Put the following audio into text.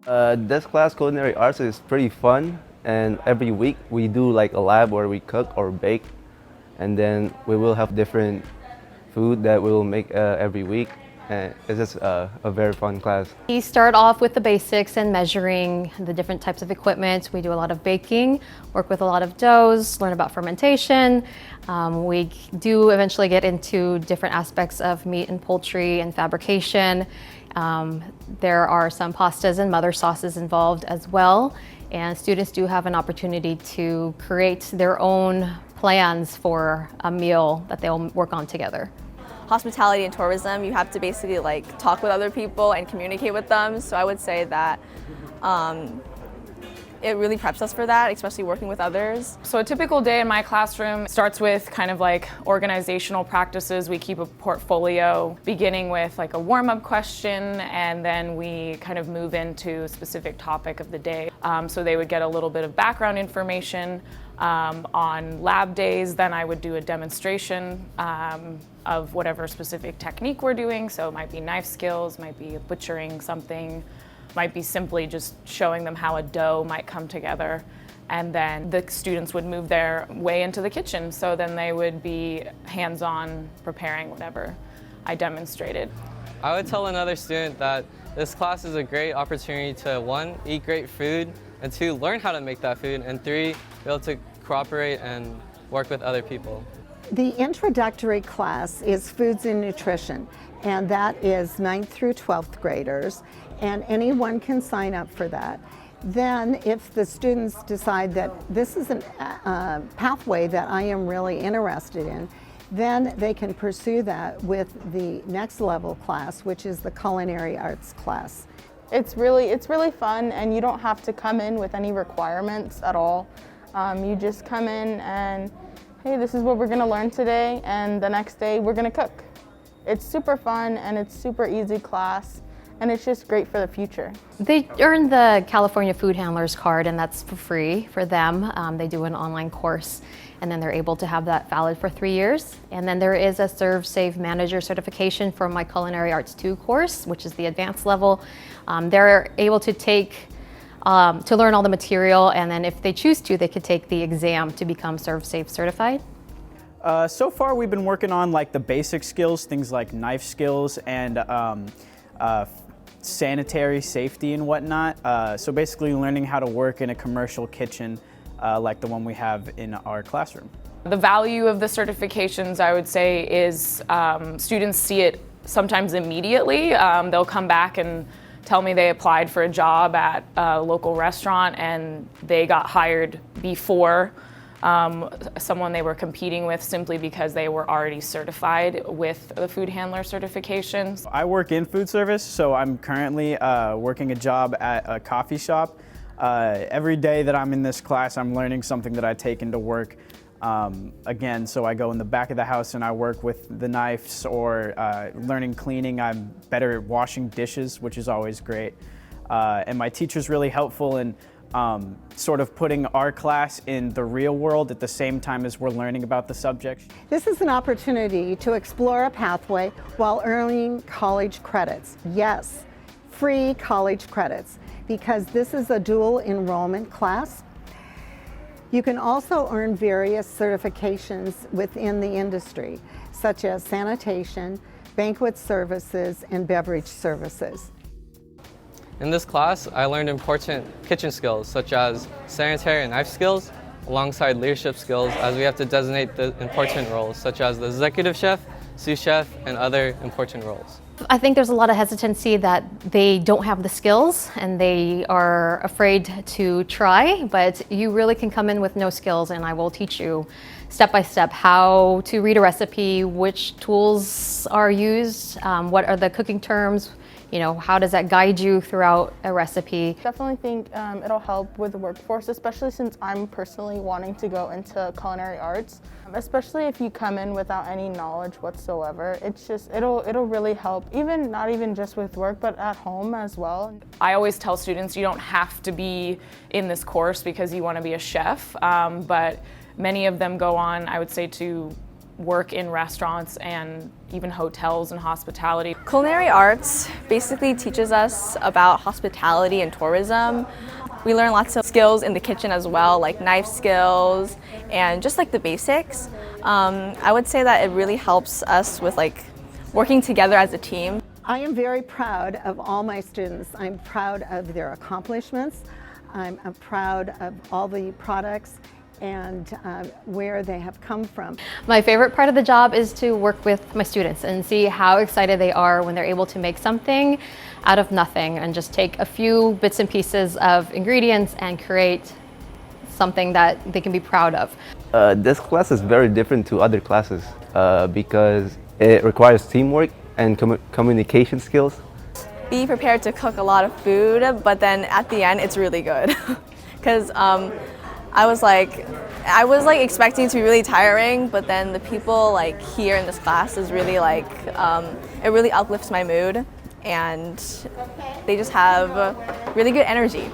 This class, Culinary Arts, is pretty fun, and every week we do like a lab where we cook or bake, and then we will have different food that we will make every week. And it's just a very fun class. We start off with the basics and measuring the different types of equipment. We do a lot of baking, work with a lot of doughs, learn about fermentation. We do eventually get into different aspects of meat and poultry and fabrication. There are some pastas and mother sauces involved as well. And students do have an opportunity to create their own plans for a meal that they'll work on together. Hospitality and tourism, you have to basically talk with other people and communicate with them. So I would say that it really preps us for that, especially working with others. So a typical day in my classroom starts with kind of like organizational practices. We keep a portfolio beginning with like a warm-up question, and then we kind of move into a specific topic of the day. So they would get a little bit of background information. On lab days, then I would do a demonstration of whatever specific technique we're doing. So it might be knife skills, might be butchering something, might be simply just showing them how a dough might come together. And then the students would move their way into the kitchen. So then they would be hands-on preparing whatever I demonstrated. I would tell another student that this class is a great opportunity to, 1, eat great food, and 2, learn how to make that food, and 3, be able to cooperate and work with other people. The introductory class is Foods and Nutrition, and that is 9th through 12th graders, and anyone can sign up for that. Then if the students decide that this is a pathway that I am really interested in, then they can pursue that with the next level class, which is the Culinary Arts class. It's really fun, and you don't have to come in with any requirements at all. You just come in and, hey, this is what we're gonna learn today, and the next day we're gonna cook. It's super fun, and it's super easy class, and it's just great for the future. They earn the California Food Handlers card, and that's for free for them. They do an online course, and then they're able to have that valid for 3 years. And then there is a Serve Save Manager certification for my Culinary Arts 2 course, which is the advanced level. They're able to take to learn all the material, and then if they choose to, they could take the exam to become Serve Safe certified. So far we've been working on like the basic skills, things like knife skills and sanitary safety and whatnot. So basically learning how to work in a commercial kitchen like the one we have in our classroom. The value of the certifications, I would say, is students see it sometimes immediately. They'll come back and tell me they applied for a job at a local restaurant and they got hired before someone they were competing with, simply because they were already certified with the food handler certifications. I work in food service, so I'm currently working a job at a coffee shop. Every day that I'm in this class, I'm learning something that I take into work. Again, so I go in the back of the house and I work with the knives, or learning cleaning. I'm better at washing dishes, which is always great. And my teacher's really helpful in sort of putting our class in the real world at the same time as we're learning about the subject. This is an opportunity to explore a pathway while earning college credits. Yes, free college credits, because this is a dual enrollment class. You can also earn various certifications within the industry, such as sanitation, banquet services, and beverage services. In this class, I learned important kitchen skills such as sanitary and knife skills, alongside leadership skills, as we have to designate the important roles such as the executive chef, sous chef, and other important roles. I think there's a lot of hesitancy that they don't have the skills and they are afraid to try, but you really can come in with no skills, and I will teach you step by step how to read a recipe, which tools are used, what are the cooking terms, you know, how does that guide you throughout a recipe. Definitely think it'll help with the workforce, especially since I'm personally wanting to go into culinary arts. Especially if you come in without any knowledge whatsoever, it'll really help, not even just with work, but at home as well. I always tell students you don't have to be in this course because you want to be a chef, but many of them go on, I would say, to work in restaurants and even hotels and hospitality. Culinary Arts basically teaches us about hospitality and tourism. We learn lots of skills in the kitchen as well, like knife skills and just like the basics. I would say that it really helps us with like working together as a team. I am very proud of all my students. I'm proud of their accomplishments. I'm proud of all the products and where they have come from. My favorite part of the job is to work with my students and see how excited they are when they're able to make something out of nothing and just take a few bits and pieces of ingredients and create something that they can be proud of. This class is very different to other classes because it requires teamwork and communication skills. Be prepared to cook a lot of food, but then at the end it's really good. Because I was like expecting it to be really tiring, but then the people like here in this class is really like, it really uplifts my mood and they just have really good energy.